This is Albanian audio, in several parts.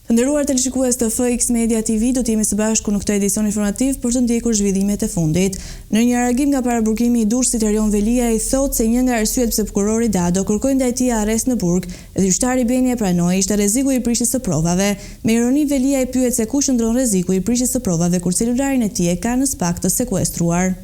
Të nderuar teleshikues të FX Media TV, do të jemi së bashku në këtë edicion informativ për të ndjekur zhvillimet e fundit. Në një reagim nga paraburgimi i Durrësit Erion Veliaj thotë se një nga arsyet pse prokurori Dado kërkoi ndaj tij arrest në burg dhe gjyqtari Beni e pranoi ishte rreziku i prishjes së provave. Me ironi Veliaj pyet se ku shndron rreziku i prishjes së provave kur celularin e tij e ka në spak të sekuestruar.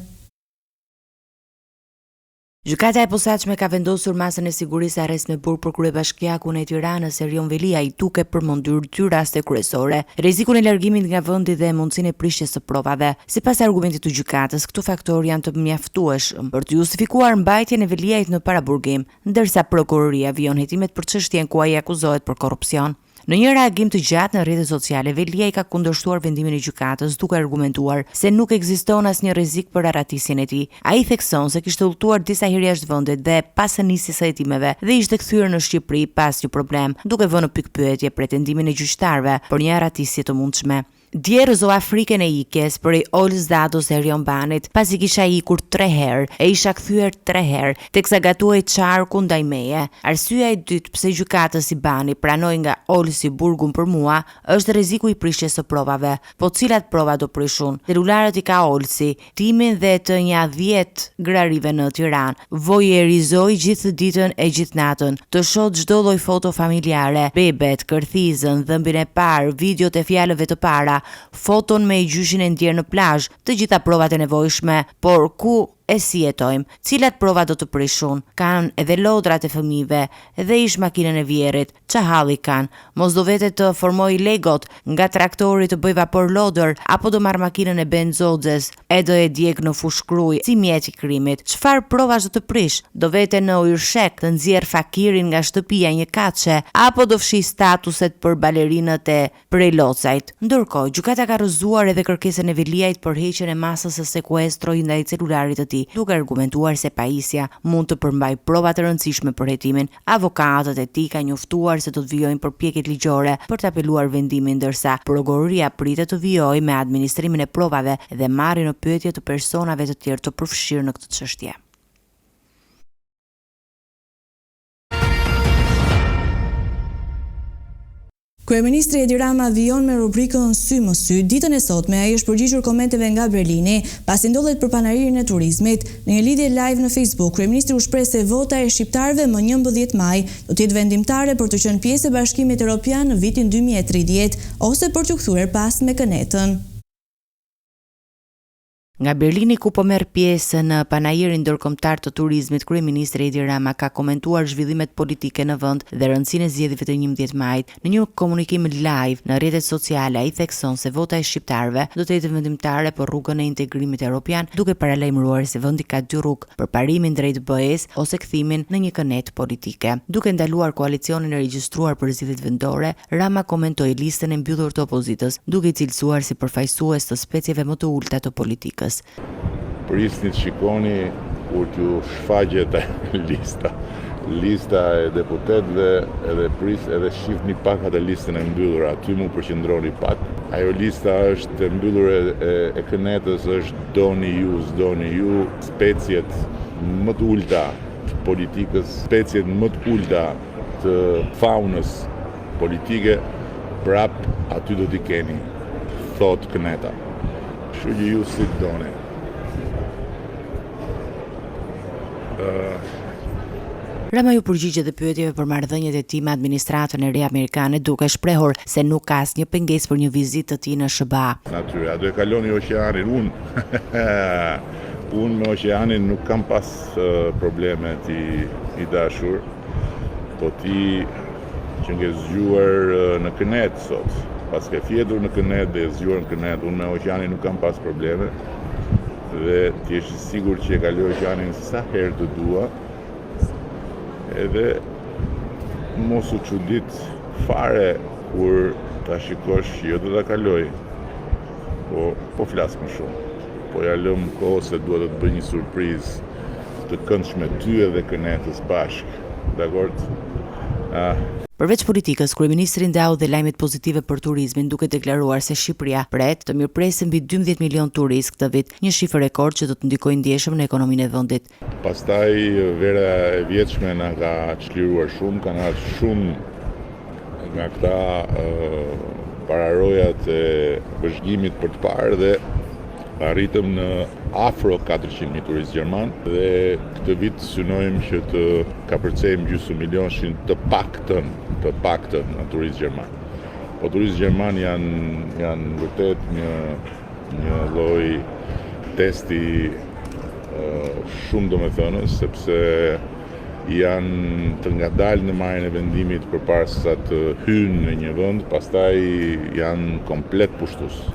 Gjykata e posaçme ka vendosur masën e sigurisë arrest në burg për kryebashkiakun e Tiranës Erion Veliaj, duke përmendur dy raste kryesore: rrezikun e largimit nga vendi dhe mundësinë e prishjes së provave. Sipas argumentit të gjykatës, këto faktorë janë të mjaftueshëm për të justifikuar mbajtjen e Veliajit në paraburgim, ndërsa prokuroria vijon hetimet për çështjen ku ai akuzohet për korrupsion. Në një reagim të gjatë në rrjetet sociale, Veliaj ka kundërshtuar vendimin e gjykatës duke argumentuar se nuk ekziston asnjë rrezik për arratisjen e tij. Ai thekson se kishte udhëtuar disa herë jashtë vendit dhe pas nisjes së hetimeve dhe ishte kthyer në Shqipëri pas një problem, duke vënë në pikpyetje pretendimin e gjyqtarëve për një arratisje të mundshme. Dje rrëzova frikën e ikjes prej Olës Dados e Erion Banit, pasi kisha ikur 3 herë e isha kthyer 3 herë, teksa gatuaj qarku ndaj meje. Arsyeja e dytë pse gjykatës i Bani pranoi nga Olësi burgun për mua është rreziku i prishjes së provave. Po cilat prova do prishun? Celularët i ka Olësi, timin dhe të një 10 grarive në Tiranë. Vojerizoi gjithë ditën e gjithë natën, të shoh çdo lloj foto familjare, bebet, kërthizën, dhëmbin e parë, videot e fjalëve të para, foton me gjyshin e ndjerë në plazh, të gjitha provat e nevojshme, por ku e si jetojmë? Cilat prova do të prishun? Kanë edhe lodrat e fëmijëve dhe ish makinën e vjerit. Qa halli kanë? Mos do vete të formoj legot nga traktori të bëj vapor lodër, apo do marr makinën e benzoxes e do e djeg në fushkruj si mjet i krimit. Çfarë provash do të prish? Do vete në Yrshek të nxjerr fakirin nga shtëpia një kaçe, apo do fshi statuset për balerinët e prej Locajt? Ndërkohë, gjykata ka rrëzuar edhe kërkesën e Veliajit për heqjen e masës së sekuestroj ndaj celularit të tij, duke argumentuar se pajisja mund të përmbaj prova të rëndësishme për hetimin. Avokatët e tij kanë njoftuar se do të vijojnë përpjekjet ligjore për të apeluar vendimin, ndërsa prokuroria pritet të vijojë me administrimin e provave dhe marrjen në pyetje të personave të tjerë të përfshirë në këtë çështje. Kryeministri Edi Rama vijon me rubrikën Sy më sy. Ditën e sotme ai është përgjigjur komenteve nga Berlini pasi ndodhet për panaririn e turizmit. Në një lidhje live në Facebook, kryeministri u shpreh se vota e shqiptarëve më 11 maj do të jetë vendimtare për të qenë pjesë e Bashkimit Evropian në vitin 2030 ose për t'u kthyer pas me kënetën. Nga Berlini, ku po merr pjesë në panajirin ndërkombëtar të turizmit, kryeministri Edi Rama ka komentuar zhvillimet politike në vend dhe rëndësinë e zgjedhjeve të 11 majit. Në një komunikim live në rrjetet sociale, ai thekson se vota e shqiptarëve do të jetë vendimtare për rrugën e integrimit evropian, duke paralajmëruar se vendi ka 2 rrugë për parimin drejt BE-s ose kthimin në një kënet politike. Duke ndaluar koalicionin e regjistruar për zgjedhjet vendore, Rama komentoi listën e mbyllur të opozitës, duke i cilësuar si përfaqësues të specieve më të ulta të politikës. Prisni të shikoni kur t'ju shfaqet lista e deputetëve, edhe shifni pak atë listën e mbyllur, aty mu përqendroni pak. Ajo lista është e mbyllur e kënetës, është doni ju, speciet më të ulta të politikës, speciet më të ulta të faunës politike, prap aty do t'i keni, thot këneta. Kështu që ju si të doni. Rama ju përgjigjet dhe pyetjeve për marrëdhëniet e tij me administratën e re amerikane, duke shprehur se nuk ka asnjë pengesë për një vizitë të tij në SBA. Natyre, aty e kaloni oqeanin, unë me oqeanin nuk kam pas probleme i dashur, po ti që nge zgjuar në kënet sot, pas ke fjetur në kënet dhe zgjuar në kënet, unë me oqeanin nuk kam pas probleme dhe ti është sigur që e kaloj oqeanin sa herë të dua, edhe mos u çudit fare kur ta shikosh jo do ta kaloj, po flas më shumë, po ja lëm kohë se dua të bëj një surprizë të këndshme ty edhe kënetës bashkë, dakord? Përveç politikës, kryeministri ndau dhe lajmet pozitive për turizmin, duke deklaruar se Shqipëria pret të mirëpresë mbi 12 milion turistë këtë vit, një shifër rekord që do të ndikojë ndjeshëm në ekonominë e vendit. Pastaj vera e vjetshme na ka çliruar shumë, kanë ardhur shumë nga këta pararojat e vëzhgimit për të parë dhe arritëm në afro 400.000 turistë gjerman dhe këtë vit synojmë që të kapërcejmë gjysmë milionin të paktën në turistë gjerman. Po turistë gjerman janë vërtet një lloj testi shumë domethënës, sepse janë të ngadalë në marrjen e vendimit përpara se të hyjnë në një vend, pastaj janë komplet pushtues.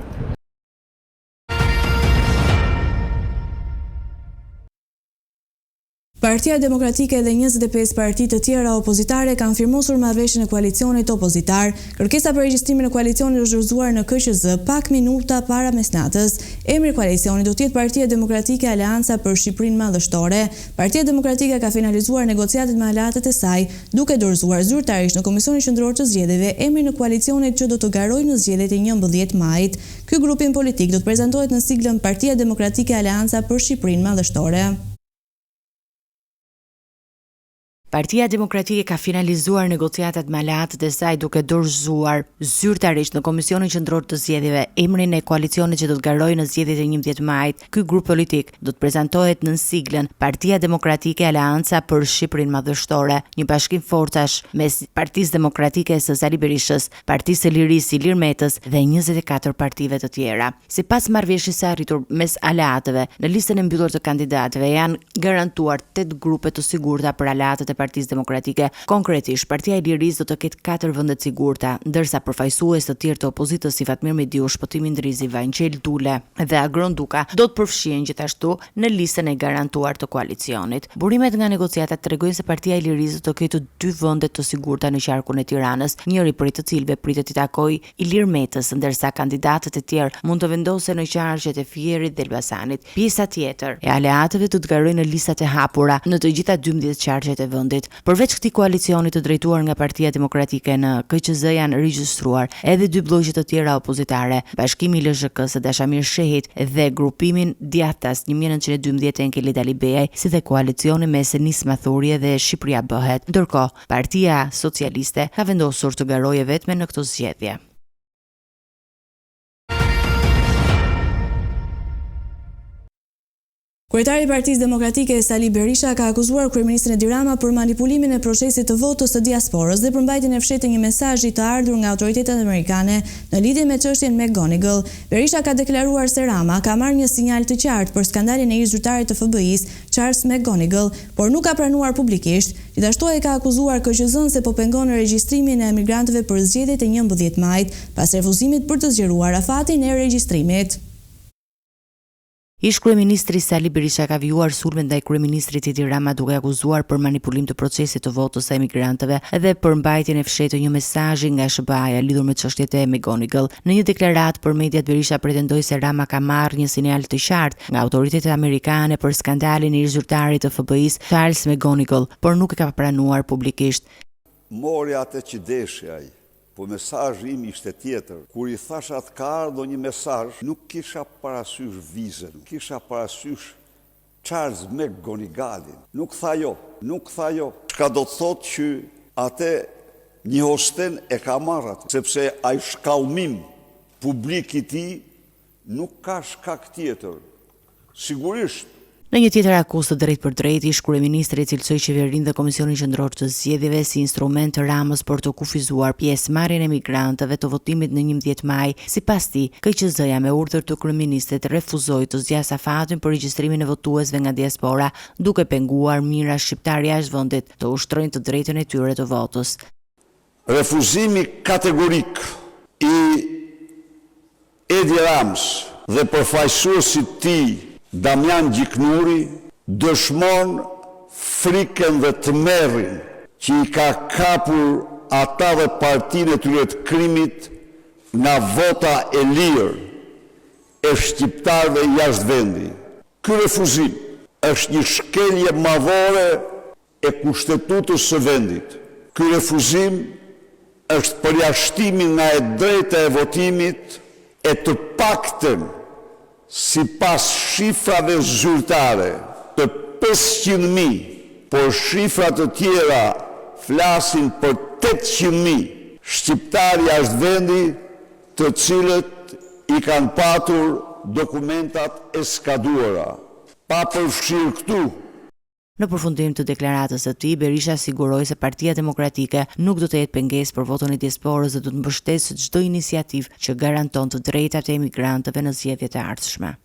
Partia Demokratike dhe 25 parti të tjera opozitare kanë firmosur marrëveshjen e koalicionit opozitar. Kërkesa për regjistrimin e koalicionit është dorëzuar në KQZ pak minuta para mesnatës. Emri i koalicionit do të jetë Partia Demokratike Aleanca për Shqipërinë Madhështore. Partia Demokratike ka finalizuar negociatet me aleatët e saj, duke dorëzuar zyrtarisht në Komisionin Qendror të Zgjedhjeve emrin e koalicionit që do të garojë në zgjedhjet e 11 majit. Ky grupim politik do të prezantohet në siglën Partia Demokratike Aleanca për Shqipërinë Madhështore. Partia Demokratike ka finalizuar negociatat me aleatët e saj duke dorëzuar zyrtarisht në Komisionin Qendror të Zgjedhjeve emrin e koalicionit që do të garojë në zgjedhjet e 11 majit. Ky grup politik do të prezantohet në siglën Partia Demokratike Aleanca për Shqipërinë Madhështore, një bashkim forcash mes Partisë Demokratike së Sali Berishës, Partisë së Lirisë Ilir Metës dhe 24 partive të tjera. Sipas marrëveshjes së arritur mes aleatëve, në listën e mbyllur të kandidatëve janë garantuar 8 grupe të sigurta për aleatët e Partisë Demokratike. Konkretisht, Partia e Lirisë do të ketë 4 vende të sigurta, ndërsa përfaqësues të tjerë të opozitës si Fatmir Mediu, Shpëtim Indrizi, Vanqel Dule dhe Agron Duka do të përfshihen gjithashtu në listën e garantuar të koalicionit. Burimet nga negociatat tregojnë se Partia e Lirisë do të ketë 2 vende të sigurta në qarkun e Tiranës, njëri prej të cilëve pritet të takojë Ilir Metës, ndërsa kandidatët e tjerë mund të vendosen në qarqet e Fierit dhe Elbasanit. Pjesa tjetër e aleatëve do të garojnë në listat e hapura në të gjitha 12 qarqet e vendit. Përveç këtij koalicioni të drejtuar nga Partia Demokratike në KQZ janë regjistruar edhe 2 blloqe të tjera opozitare, Bashkimi i LZHK-s së Dashamir Shehit dhe grupimin Djathtas 1912 Enkeli Dalibej, si dhe koalicioni mes Enis Mathurje dhe Shqipëria Bëhet. Ndërkohë, Partia Socialiste ka vendosur të garojë vetëm në këtë zgjedhje. Kryetari i Partisë Demokratike Sali Berisha ka akuzuar kryeministrin Edi Rama për manipulimin e procesit të votës të diasporës dhe për mbajtjen e fshehtë të një mesazhi të ardhur nga autoritetet amerikane në lidhje me çështjen McGonigal. Berisha ka deklaruar se Rama ka marrë një sinjal të qartë për skandalin e ish zyrtarit të FBI-s, Charles McGonigal, por nuk ka pranuar publikisht. Gjithashtu ai ka akuzuar KQZ-n se po pengon regjistrimin e emigrantëve për zgjedhjet e 11 majit, pas refuzimit për të zgjeruar afatin e regjistrimit. Ish kryeministri Sali Berisha ka vijuar sulme ndaj kryeministrit Edi Rama duke akuzuar për manipulim të procesit të votës së emigrantëve dhe për mbajtjen e fshehtë të një mesazhi nga SBA-ja lidhur me çështjet e McGonigal. Në një deklaratë për mediat, Berisha pretendoi se Rama ka marrë një sinjal të qartë nga autoritetet amerikane për skandalin e ish zyrtarit të FBI-s Charles McGonigal, por nuk e ka pranuar publikisht. Mori atë që deshi ai. Po mesazhi im ishte tjetër. Kur I thash atë ka ardhur një mesazh, nuk kisha parasysh vizën, kisha parasysh Charles McGonigalin. Nuk tha jo. Çka do të thotë që atë një hosten e ka marrë atë, sepse ai shkallmim publik I tij nuk ka shkak tjetër. Sigurisht Në një tjetër akuzë të drejtë për drejtë, ish kryeministri cilësoi qeverinë dhe Komisionin Qendror të Zgjedhjeve si instrument të Ramës për të kufizuar pjesëmarrjen e migrantëve të votimit në 11 maj. Sipas tij, KQZ-ja me urdhër të kryeministrit refuzoi të zgjasë afatin për regjistrimin e votuesve nga diaspora, duke penguar mijëra shqiptar jashtë vendit të ushtrojnë të drejtën e tyre të votës. Refuzimi kategorik I Edi Ramës dhe përfaqësuesit të tij Damian Gjiknuri dëshmon frikën dhe tmerrin që I ka kapur ata dhe partinë e tyre të krimit nga vota e lirë e shqiptarëve jashtë vendi. Ky refuzim është një shkelje madhore e kushtetutës së vendit. Ky refuzim është përjashtimi nga e drejta e votimit e të paktën si pas shifrave zyrtare të 500.000, por shifrat të tjera flasin për 800.000 shqiptari është vendi të cilët i kanë patur dokumentat e skaduara. Pa përfshirë këtu. Në përfundim të deklaratës së tij, Berisha siguroi se Partia Demokratike nuk do të jetë pengesë për voton e diasporës dhe do të mbështesë çdo iniciativë që garanton të drejtat e emigrantëve në zgjedhjet e ardhshme.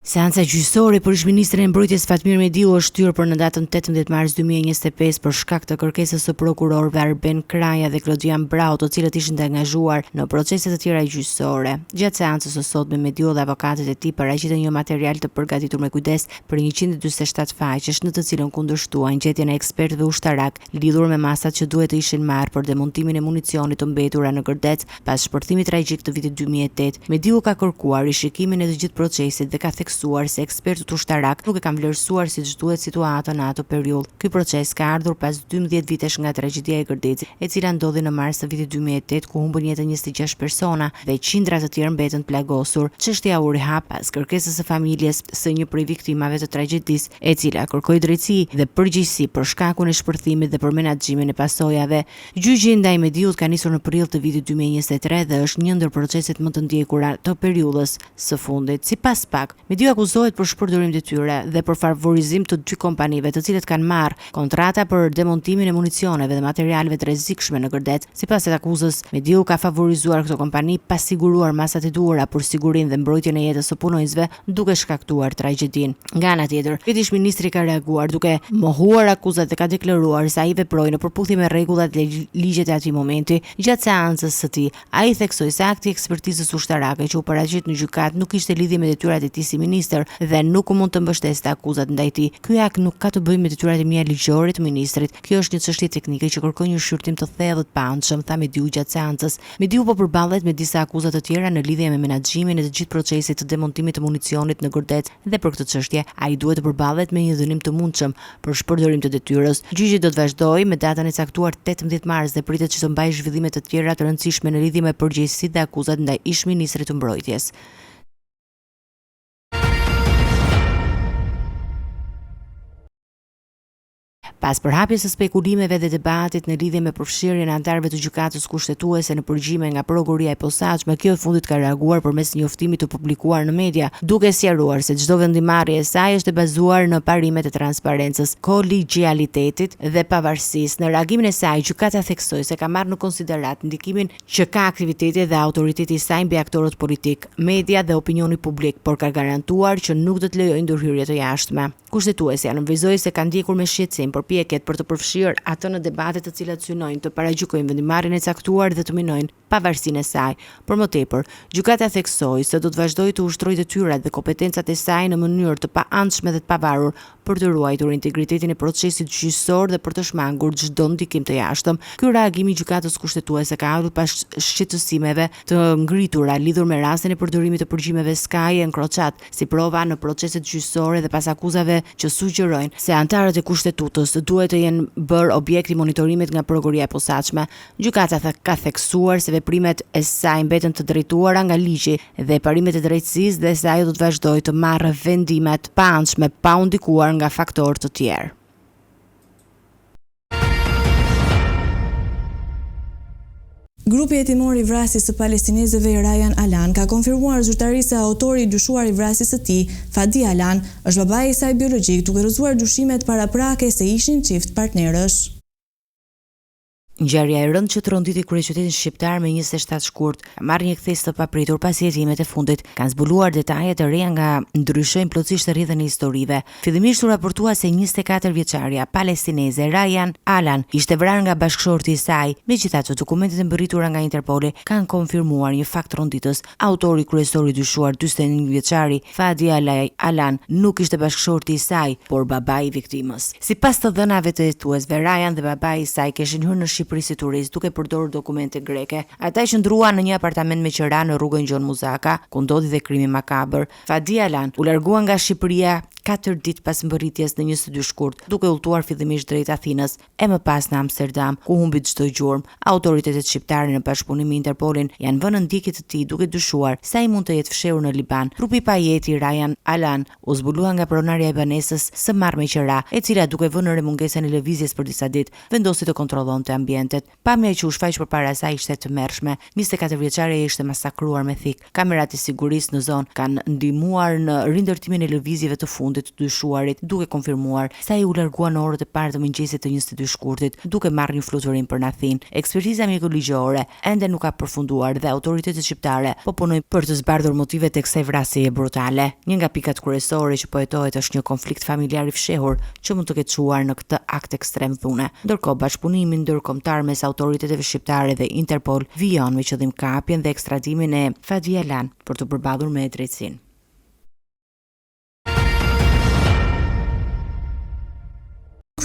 Seanca gjyqësore për ish-ministrin e Mbrojtjes Fatmir Mediu është shtyrë për në datën 18 mars 2025 për shkak të kërkesës së prokurorëve Arben Kraja dhe Klodian Brau, të cilët ishin të angazhuar në procese të tjera gjyqësore. Gjatë seancës së sotme, Mediu dhe avokatët e tij paraqitën një material të përgatitur me kujdes për 147 faqesh, në të cilën kundërshtuan gjetjen e ekspertëve ushtarak lidhur me masat që duhet të ishin marrë për demontimin e municionit të mbetura në Gërdec pas shpërthimit tragjik të vitit 2008. Mediu ka kërkuar rishikimin e të gjithë procesit dhe ka se ekspertët ushtarak nuk e kanë vlerësuar siç duhet situatën në atë periudhë. Ky proces ka ardhur pas 12 vitesh nga tragjedia e Gërdecit, e cila ndodhi në mars të vitit 2008, ku humbën jetën 26 persona dhe qindra të tjerë mbetën plagosur. Çështja u rihap pas kërkesës së familjes së një prej viktimave të tragjedisë, e cila kërkoi drejtësi dhe përgjegjësi për shkakun e shpërthimit dhe për menaxhimin e pasojave. Gjyqi ndaj Mediut ka nisur në prill të vitit 2023 dhe është një ndër proceset më të ndjekura të periudhës së fundit. Sipas PAK, Mediu akuzohet për shpërdorim detyre dhe për favorizim të dy kompanive të cilët kanë marrë kontrata për demontimin e municioneve dhe materialeve të rrezikshme në Gërdec. Sipas akuzës, Mediu ka favorizuar këto kompani pa siguruar masat e duhura për sigurinë dhe mbrojtjen e jetës së punonjësve, duke shkaktuar tragjedinë. Nga ana tjetër, ish-ministri ka reaguar duke mohuar akuzat dhe ka deklaruar se ai veproi në përputhje me rregullat dhe ligjet e atij momenti. Gjatë seancës së tij, ai theksoi se akti i ekspertizës ushtarake që u paraqit në gjykat nuk kishte lidhje me detyrat e tij si ministër dhe nuk mund të mbështeste akuzat ndaj tij. Ky akt nuk ka të bëjë me detyrat e mia ligjore të ministrit. Kjo është një çështje teknike që kërkon një shqyrtim të thellë të pandshëm, tha Mediu gjatë seancës. Mediu po përballet me disa akuza të tjera në lidhje me menaxhimin e të gjithë procesit të demontimit të municionit në Gërdec dhe për këtë çështje ai duhet të përballet me një dënim të mundshëm për shpërdorim të detyrës. Gjyqi do të vazhdojë me datën e caktuar 18 mars dhe pritet që të mbajë zhvillime të tjera të rëndësishme në lidhje me përgjegjësitë dhe akuzat ndaj ish-ministrit të Mbrojtjes. Pas përhapjes së spekulimeve dhe debatit në lidhje me përfshirjen e anëtarëve të gjykatës kushtetuese në përgjime nga prokuroria e posaçme, kjo e fundit ka reaguar përmes një njoftimi të publikuar në media, duke sqaruar se çdo vendimarrje e saj është e bazuar në parimet e transparencës, kolegjialitetit dhe pavarësisë. Në reagimin e saj, gjykata theksoi se ka marrë në konsiderat ndikimin që ka aktiviteti dhe autoriteti i saj mbi aktorët politik, media dhe opinioni publik, por ka garantuar që nuk do të lejojë ndërhyrje të jashtme. Kushtetuesja nënvizoi se ka ndjekur me shqetësim përpjekjet për të përfshirë atë në debatet të cilat synojnë të paragjykojnë vendimarrjen e caktuar dhe të minojnë pavarësinë e saj. Për më tepër, gjykata theksoi se do të vazhdojë të ushtrojë detyrat dhe kompetencat e saj në mënyrë të paanshme dhe të pavarur për të ruajtur integritetin e procesit gjyqësor dhe për të shmangur çdo ndikim të jashtëm. Ky reagim i gjykatës kushtetuese ka ardhur pas shqetësimeve të ngritura lidhur me rastin e përdorimit të përgjimeve Sky e Encrochat si prova në proceset gjyqësore dhe pas akuzave që sugjerojnë se anëtarët e kushtetutës duhet të jenë bërë objekt i monitorimit nga prokuroria e posaçme. Gjykata ka theksuar se veprimet e saj mbeten të drejtuara nga ligji dhe parimet e drejtësisë dhe se ajo do të vazhdojë të marrë vendime të paanshme pa u ndikuar nga faktorë të tjerë. Grupi hetimor i vrasjes së palestinezëve Rayan Alan ka konfirmuar zyrtarisë se autori i dyshuar i vrasjes së tij, Fadi Alan, është babai i saj biologjik, duke rrëzuar dyshimet paraprake se ishin çift partnerësh. Ngjarja e rëndë që tronditi kryeqytetin shqiptar me 27 shkurt ka marrë një kthes të papritur pas jetimet e fundit. Kanë zbuluar detaje të reja nga ndryshojnë plotësisht rrjedhën e historive. Fillimisht u raportua se 24 vjeçaria palestineze Rayan Alan ishte vrarë nga bashkëshorti i saj. Megjithatë, dokumentet e mbërritura nga Interpoli kanë konfirmuar një fakt ronditës. Autori kryesor i dyshuar 41 vjeçari Fadi Alan nuk ishte bashkëshorti i saj, por babai i viktimës. Sipas të dhënave të hetuesve, Rayan dhe babai i saj kishin hyrë në Shqipëri si turist duke përdorur dokumente greke. Ata qëndruan në një apartament me qira në rrugën Gjon Muzaka, ku ndodhi dhe krimi makabër. Fadi Alan u largua nga Shqipëria 4 ditë pas mbërritjes në një studio shkurt, duke udhëtuar fillimisht drejt Athinës e më pas në Amsterdam, ku humbi çdo gjurmë. Autoritetet shqiptare në bashkëpunim me Interpolin janë vënë në ndjekje të tij duke dyshuar se ai mund të jetë fshehur në Liban. Trupi i pajeti Ryan Alan u zbulua nga pronarja e banesës së marrë me qira, e cila duke vënë re mungesën e lëvizjes për disa ditë, vendosi të kontrollonte ambientet. Pamja që u shfaq përpara saj ishte e tmerrshme. 24 vjeçaria ishte masakruar me thik. Kamerat e sigurisë në zonë kanë ndihmuar në rindërtimin e lëvizjeve të fundit të dyshuarit, duke konfirmuar se ai u largua në orët e parë të mëngjesit të një studio shkurtit, duke marrë një fluturim për Athinë. Ekspertiza mjekëligjore ende nuk ka përfunduar dhe autoritetet shqiptare po punojnë për të zbardhur motivet të kësaj vrasjeje brutale. Një nga pikat kryesore që po hetohet është një konflikt familjar i fshehur që mund të ketë çuar në këtë akt ekstrem dhune. Ndërkohë, bashkëpunimi ndërkombëtar mes autoriteteve shqiptare dhe Interpol vijon me qëllim kapjen dhe ekstradimin e Fadi Alan për të përballur me drejtësinë.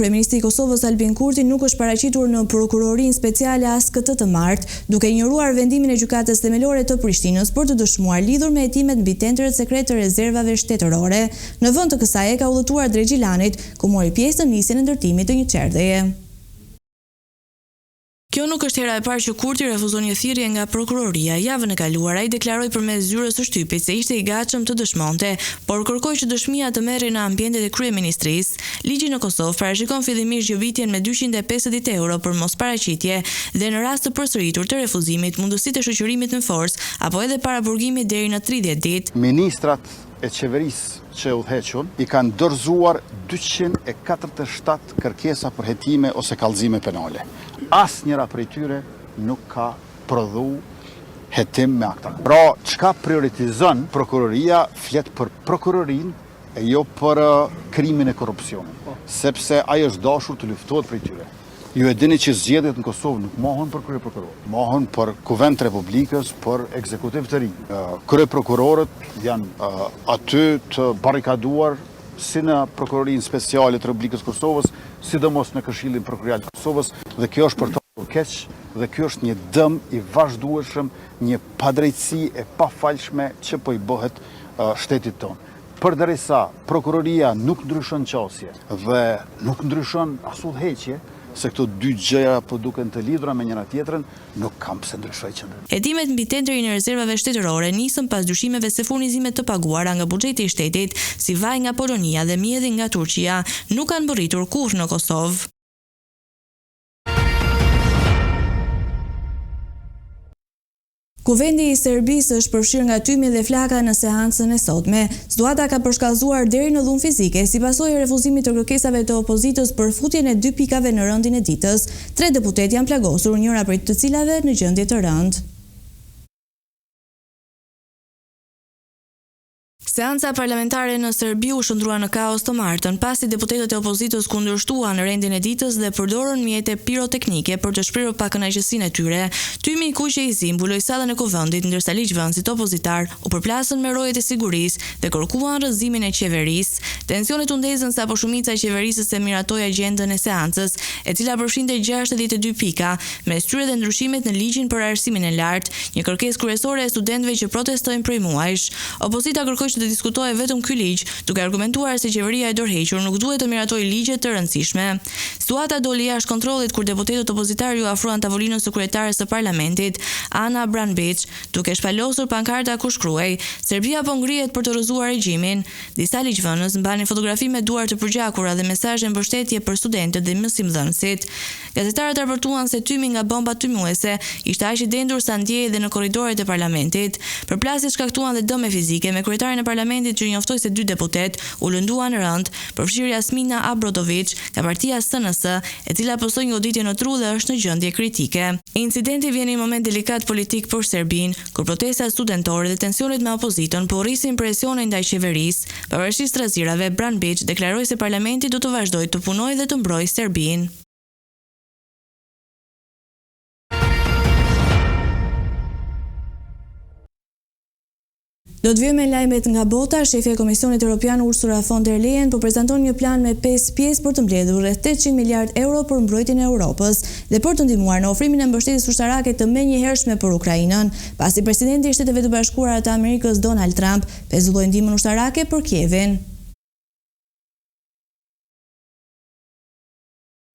Kryeministri i Kosovës Albin Kurti nuk është paraqitur në prokurorinë speciale as këtë të martë, duke injoruar vendimin e gjykatës themelore të Prishtinës për të dëshmuar lidhur me hetimet mbi tenderet sekret të rezervave shtetërore. Në vend të kësaj ka udhëtuar drejt Gjilanit, ku mori pjesë në nisjen e ndërtimit të një qerdeje. Kjo nuk është hera e parë që Kurti refuzon një thirrje nga prokuroria. Javën e kaluar ai deklaroi përmes zyrës së shtypit se ishte i gatshëm të dëshmonte, por kërkoi që dëshmia të merrej në ambientet e kryeministrisë. Ligji në Kosovë parashikon fillimisht gjobitjen me 250 euro për mosparaqitje dhe në rast të përsëritur të refuzimit mundësitë e shoqërimit në forcë apo edhe paraburgimit deri në 30 ditë. Ministrat e qeverisë që udhëhequn i kanë dorëzuar 247 kërkesa për hetime ose kallëzime penale. Asnjëra prej tyre nuk ka prodhu hetim me akta. Pra, çka prioritizon prokuroria flet për prokurorinë e jo për krimin e korrupsionit, sepse ai është dashur të luftohet prej tyre. Ju e dini që zgjedhjet në Kosovë nuk mohon për kryeprokuror, mohon për Kuvend të Republikës, për ekzekutiv të ri. Kryeprokurorët janë aty të barrikaduar si në prokurorinë speciale të Republikës Kosovës, sidomos në Këshillin Prokuroral të Kosovës, dhe kjo është për të keq, dhe kjo është një dëm i vazhdueshëm, një padrejtësi e pafalshme që po i bëhet shtetit tonë. Përderisa prokuroria nuk ndryshon qasje dhe nuk ndryshon as udhëheqje, se këto dy gjëra po duken të lidhura me njëra tjetrën, nuk kam pse ndryshoj qendrën. Hetimet mbi tenderin e rezervave shtetërore nisën pas dyshimeve se furnizimet të paguara nga buxheti i shtetit, si vaj nga Polonia dhe mjedhi nga Turqia, nuk kanë mbërritur kurrë në Kosovë. Kuvendi i Serbisë është përfshirë nga tymi dhe flaka në seancën e sotme. Situata ka përshkallëzuar deri në dhunë fizike si pasojë e refuzimit të kërkesave të opozitës për futjen e 2 pikave në rendin e ditës. 3 deputet janë plagosur, njëra prej të cilave në gjendje të rëndë. Seanca parlamentare në Serbi u shndrua në kaos të martën, pasi deputetët e opozitës kundërshtuan rendin e ditës dhe përdorën mjete piroteknike për të shprehur pakënaqësinë e tyre. Tymi i kuqe i zi mbuloi sallën e kuvendit, ndërsa ligjvënësit opozitar u përplasën me rojet e sigurisë dhe kërkuan rrëzimin e qeverisë. Tensionet u ndezën sapo shumica e qeverisë e miratoi agjendën e seancës, e cila përfshinte 62 pika, me shtyre dhe ndryshimet në ligjin për arsimin e lartë, një kërkesë kryesore e studentëve që protestojnë prej muajsh. Opozita kërkoi të diskutohej vetëm ky ligj, duke argumentuar se qeveria e dorëhequr nuk duhet të miratojë ligje të rëndësishme. Situata doli jashtë kontrollit kur deputetët opozitar ju afruan tavolinën së kryetares së parlamentit, Ana Brnabić, duke shpalosur pankarta ku shkruhej: Serbia po ngrihet për të rrëzuar regjimin. Disa ligjvënës mbanin fotografi me duar të përgjakura dhe mesazhe mbështetje për studentët dhe mësimdhënësit. Gazetarët raportuan se tymi nga bomba tymuese ishte aq i dendur sa ndjehej edhe në korridoret e parlamentit. Përplasjet shkaktuan dhe dëme fizike, me kryetarin e parlamentit që njoftoi se 2 deputet u lënduan rënd, përfshirë Jasmina Abrodović nga partia SNS, e cila posoi një goditje në tru dhe është në gjendje kritike. Incidenti vjen në një moment delikat politik për Serbinë, kur protestat studentore dhe tensionet me opozitën po rrisin presione ndaj qeverisë. Pavarësisht rrezirave, Brnabić deklaroi se parlamenti do të vazhdojë të punojë dhe të mbrojë Serbinë. Do të vijmë me lajmet nga bota. Shefja e Komisionit Evropian Ursula von der Leyen po prezanton një plan me 5 pjesë për të mbledhur rreth 800 miliard euro për mbrojtjen e Europës dhe për të ndihmuar në ofrimin e mbështetjes ushtarake të menjëhershme për Ukrainën, pasi presidenti i Shteteve të Bashkuara të Amerikës Donald Trump pezulloi ndihmën ushtarake për Kievin.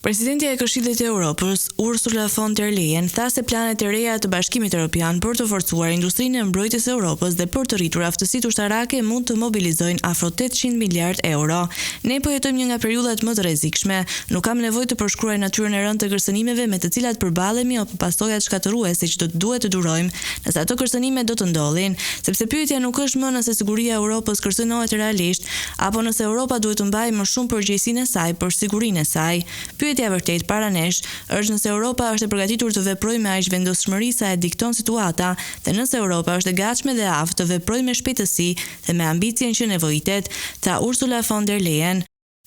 Presidentja e Këshillit të Europës, Ursula von der Leyen, tha se planet e reja të Bashkimit Evropian për të forcuar industrinë e mbrojtjes së Europës dhe për të rritur aftësitë ushtarake mund të mobilizojnë afro 800 miliard euro. Ne po jetojmë një nga periudhat më të rrezikshme. Nuk kam nevojë të përshkruaj natyrën e rëndë të kërcënimeve me të cilat përballemi apo pasojat shkatërruese që do të duhet të durojmë, nëse ato kërcënime do të ndodhin, sepse pyetja nuk është më nëse siguria e Europës kërcënohet realisht apo nëse Europa duhet të mbajë më shumë përgjegjësinë e saj për sigurinë e saj. Pyetja e vërtet para nesh është nëse Europa është e përgatitur të veprojë me aq vendosmëri sa e dikton situata dhe nëse Europa është e gatshme dhe aftë të veprojë me shpejtësi dhe me ambicien që nevojitet, tha Ursula von der Leyen.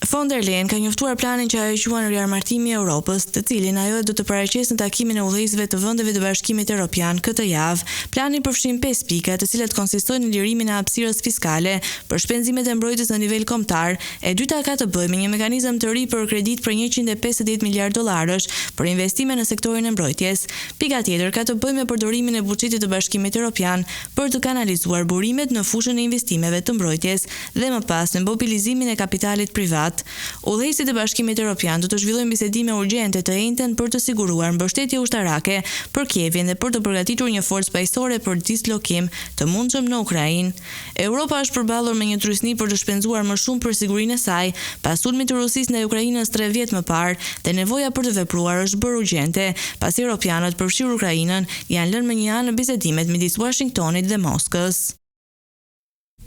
Von der Leyen ka njoftuar planin që ajo quan riarmartimi i Europës, të cilin ajo do të paraqesë në takimin e udhëheqësve të vendeve të Bashkimit Evropian këtë javë. Plani përfshin 5 pika, të cilat konsistojnë në lirimin e hapësirës fiskale për shpenzimet e mbrojtjes në nivel kombëtar. E dyta ka të bëjë me një mekanizëm të ri për kredit për 150 miliard dollarësh për investime në sektorin e mbrojtjes. Pika tjetër ka të bëjë me përdorimin e buxhetit të Bashkimit Evropian për të kanalizuar burimet në fushën e investimeve të mbrojtjes dhe më pas në mobilizimin e kapitalit privat. Udhëheqësit e Bashkimit Evropian do të zhvillojnë bisedime urgjente të njëjtën për të siguruar mbështetje ushtarake për Kievin dhe për të përgatitur një forcë paqësorë për dislokim të mundshëm në Ukrainë. Europa është përballur me një trysni për të shpenzuar më shumë për sigurinë e saj pas sulmit të Rusisë ndaj Ukrainës 3 vjet më parë dhe nevoja për të vepruar është bërë urgjente, pasi europianët përfshirë Ukrainën janë lënë me një anë në bisedimet midis Washingtonit dhe Moskës.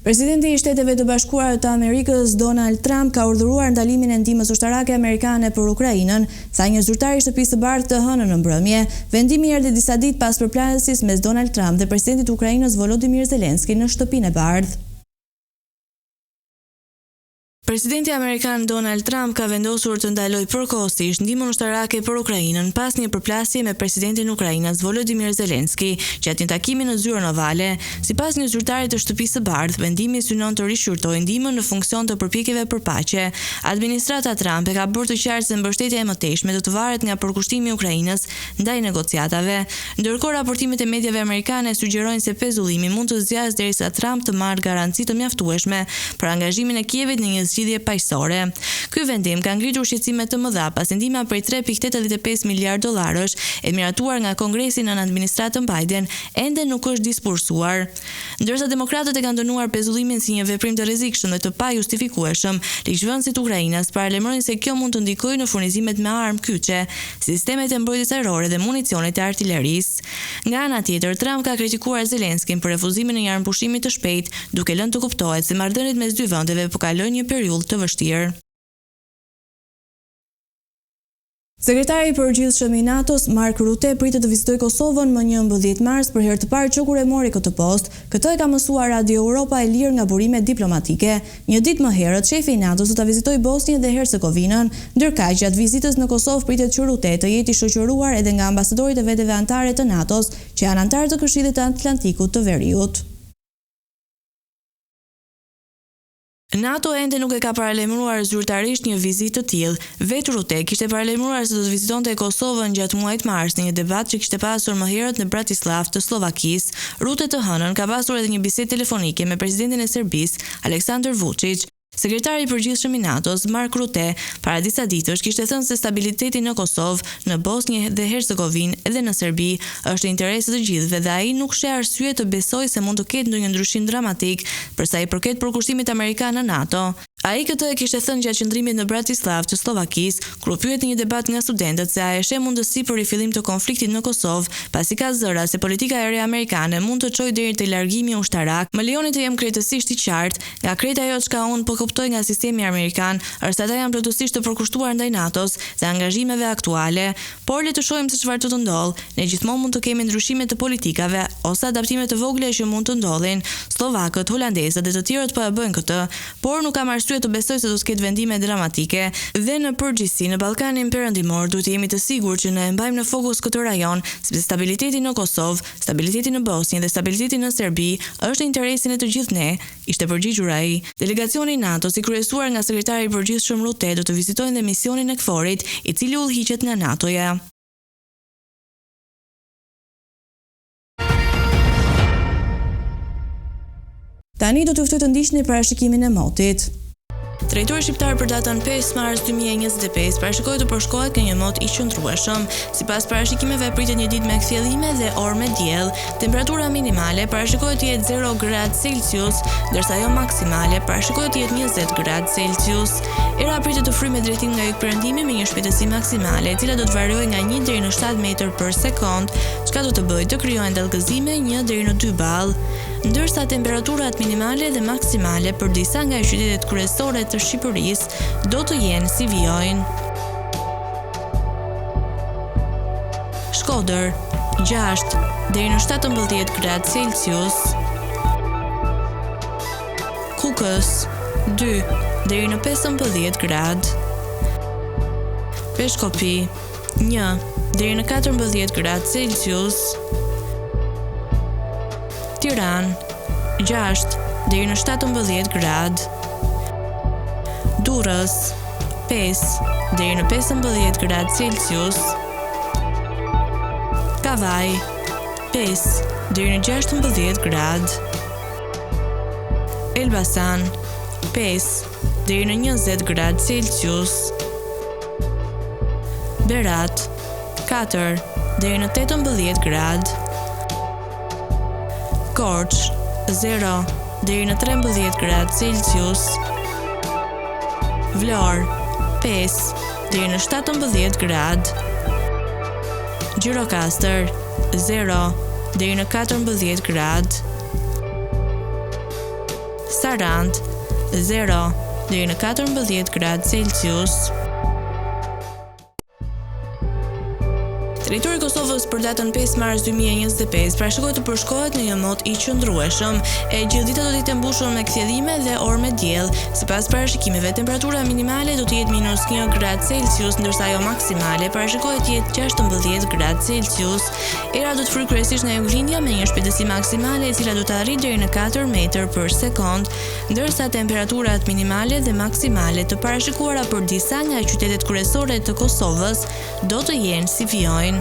Presidenti i Shteteve të Bashkuara të Amerikës Donald Trump ka urdhëruar ndalimin e ndihmës ushtarake amerikane për Ukrainën, tha një zyrtar i Shtëpisë së Bardhë të hënën në mbrëmje. Vendimi erdhi disa ditë pas përplasjes mes Donald Trump dhe presidentit të Ukrainës Volodymyr Zelensky në Shtëpinë e Bardhë. Presidenti amerikan Donald Trump ka vendosur të ndalojë përkohësisht ndihmën ushtarake për Ukrainën pas një përplasje me presidentin e Ukrainës Volodymyr Zelensky gjatë një takimi në zyrën ovale. Sipas një zyrtari të Shtëpisë së Bardhë, vendimi synon të rishqyrtojë ndihmën në funksion të përpjekjeve për paqe. Administrata Trump e ka bërë të qartë se mbështetja e mëtejshme do të varet nga përkushtimi i Ukrainës ndaj negociatave. Ndërkohë, raportimet e mediave amerikane sugjerojnë se pezullimi mund të zgjasë derisa Trump të marrë garanci të mjaftueshme për angazhimin e Kievit në një zgjidhje paqësore. Ky vendim ka ngritur shqetësime të mëdha pasi ndihma prej 3.85 miliard dollarësh e miratuar nga Kongresi në administratën Biden ende nuk është dispursuar. Ndërsa demokratët e kanë dënuar pezullimin si një veprim të rrezikshëm dhe të pajustifikueshëm, ligjvënësit Ukrainës paralajmërojnë se kjo mund të ndikojë në furnizimet me armë kyçe, sistemet e mbrojtjes ajrore dhe municionet e artillerisë. Nga ana tjetër, Trump ka kritikuar Zelenskyn për refuzimin e një armëpushimi të shpejtë, duke lënë të kuptohet se marrëdhëniet mes dy vendeve po kalojnë një periudhë të vështirë. Sekretari i përgjithshëm i NATO-s, Mark Rutte, pritet të vizitojë Kosovën më 11 mars për herë të parë që kur e mori këtë post. Këtë e ka mësuar Radio Europa e lirë nga burime diplomatike. Një ditë më herët, shefi i NATO-s do ta vizitojë Bosnjën dhe Hercegovinën, ndërkaq gjatë vizitës në Kosovë pritet që Rutte të jetë i shoqëruar edhe nga ambasadorët e veteve anëtare të NATO-s, që janë anëtarë të Këshillit të Atlantikut të Veriut. NATO ende nuk e ka paralajmëruar zyrtarisht një vizitë të tillë. Vetë Rutte kishte paralajmëruar se do të vizitonte Kosovën gjatë muajit mars në një debat që kishte pasur më herët në Bratislavë të Slovakisë. Rutte të hënën ka pasur edhe një bisedë telefonike me presidentin e Serbisë, Aleksandar Vučić. Sekretari i përgjithshëm i NATO-s, Mark Rutte, para disa ditësh kishte thënë se stabiliteti në Kosovë, në Bosnjë dhe Hercegovinë edhe në Serbi është në interes të gjithëve dhe ai nuk sheh arsye të besojë se mund të ketë ndonjë ndryshim dramatik për sa i përket përkushtimit amerikan në NATO. Ai këtë e kishte thënë gjatë qëndrimit në Bratislavë të Slovakisë, kur pyet në një debat nga studentët se a e sheh mundësi për rifillim të konfliktit në Kosovë, pasi ka zëra se politika e re amerikane mund të çojë deri te largimi ushtarak. Më lejoni të jem krejtësisht i qartë, nga krejt ajo çka unë po kuptoj nga sistemi amerikan, është ata janë plotësisht të përkushtuar ndaj NATO-s dhe angazhimeve aktuale, por le të shohim se çfarë do të ndodhë. Ne gjithmonë mund të kemi ndryshime të politikave ose adaptime të vogla që mund të ndodhin. Slovakët, holandezët dhe të tjerët po e bëjnë këtë, por nuk kam arsye arsye të besoj se do të ketë vendime dramatike dhe në përgjithësi në Ballkanin Perëndimor duhet të jemi të sigurt që ne e mbajmë në fokus këtë rajon, sepse stabiliteti në Kosovë, stabiliteti në Bosnjë dhe stabiliteti në Serbi është në interesin e të gjithë ne, ishte përgjigjur ai. Delegacioni NATO, si kryesuar nga sekretari i përgjithshëm Rutte, do të vizitojnë dhe misionin e KFOR-it, i cili udhëhiqet nga NATO-ja. Tani do t'ju ftoj të ndiqni parashikimin e motit. Drejtori shqiptar për datën 5 mars 2025 parashikohet të përshkohet nga një mot i qëndrueshëm. Sipas parashikimeve pritet një ditë me kthjellime dhe orë me diell. Temperatura minimale parashikohet të jetë 0 gradë Celsius, ndërsa ajo maksimale parashikohet të jetë 20 gradë Celsius. Era pritet të fryjë me drejtim nga jugperëndimi me një shpejtësi maksimale, e cila do të variojë nga 1 deri në 7 metër për sekond, çka do të bëjë të krijohen dallgëzime 1 deri në 2 ball. Ndërsa temperaturat minimale dhe maksimale për disa nga qytetet kryesore të Shqipërisë do të jenë si vijojnë. Shkodër 6 deri në 17 gradë Celsius. Kukës 2 deri në 15 gradë. Peshkopi 1 deri në 14 gradë Celsius. Tiranë 6 deri në 17 gradë. Durrës 5 deri në 15 gradë Celsius. Kavaj 5 deri në 16 gradë. Elbasan 5 deri në 20 gradë Celsius. Berat 4 deri në 18 gradë. Korç 0 deri në 13 gradë Celsius. Vlorë 5 deri në 17 gradë. Gjirokastër 0 deri në 14 gradë. Sarand 0 deri në 14 gradë Celsius. Drejtori i Kosovës për datën 5 mars 2025 parashikohet të përshkohet në një mot i qëndrueshëm. E gjithë dita do të jetë mbushur me kthjellime dhe orë me diell. Sipas parashikimeve, temperatura minimale do të jetë -1 gradë Celsius, ndërsa ajo maksimale parashikohet të jetë 16 gradë Celsius. Era do të fryjë kryesisht nga juglindja me një shpejtësi maksimale e cila do të arrijë deri në 4 metër për sekond, ndërsa temperaturat minimale dhe maksimale të parashikuara për disa nga qytetet kryesore të Kosovës do të jenë si vijojnë.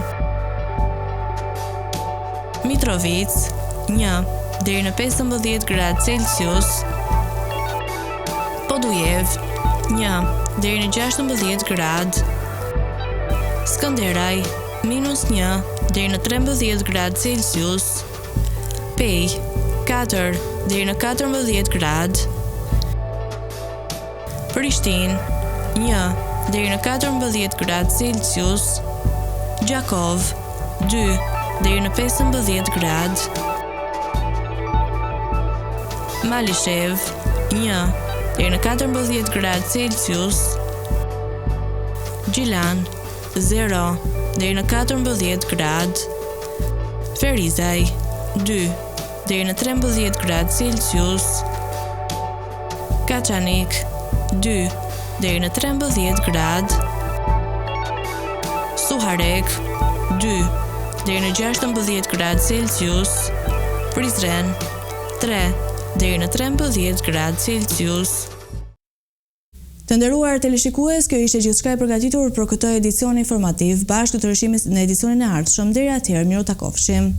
Mitrovic 1 deri në 15 gradë Celsius. Podujev 1 deri në 16 gradë. Skënderaj -1 deri në 13 gradë Celsius. Pej 4 deri në 14 gradë. Prishtinë 1 deri në 14 gradë Celsius. Gjakov 2 deri në 15 gradë. Malishev 1 deri në 14 gradë Celsius. Gjilan 0 deri në 14 gradë. Ferizaj 2 deri në 13 gradë Celsius. Kaçanik 2 deri në 13 gradë. Suharek 2 deri në 16 gradë Celsius. Prizren 3 deri në 13 gradë Celsius. Të nderuar teleshikues, kjo ishte gjithçka e përgatitur për këtë edicion informativ. Bashkë të rishimit në edicionin e ardhshëm. Deri atëherë, miru takofshim.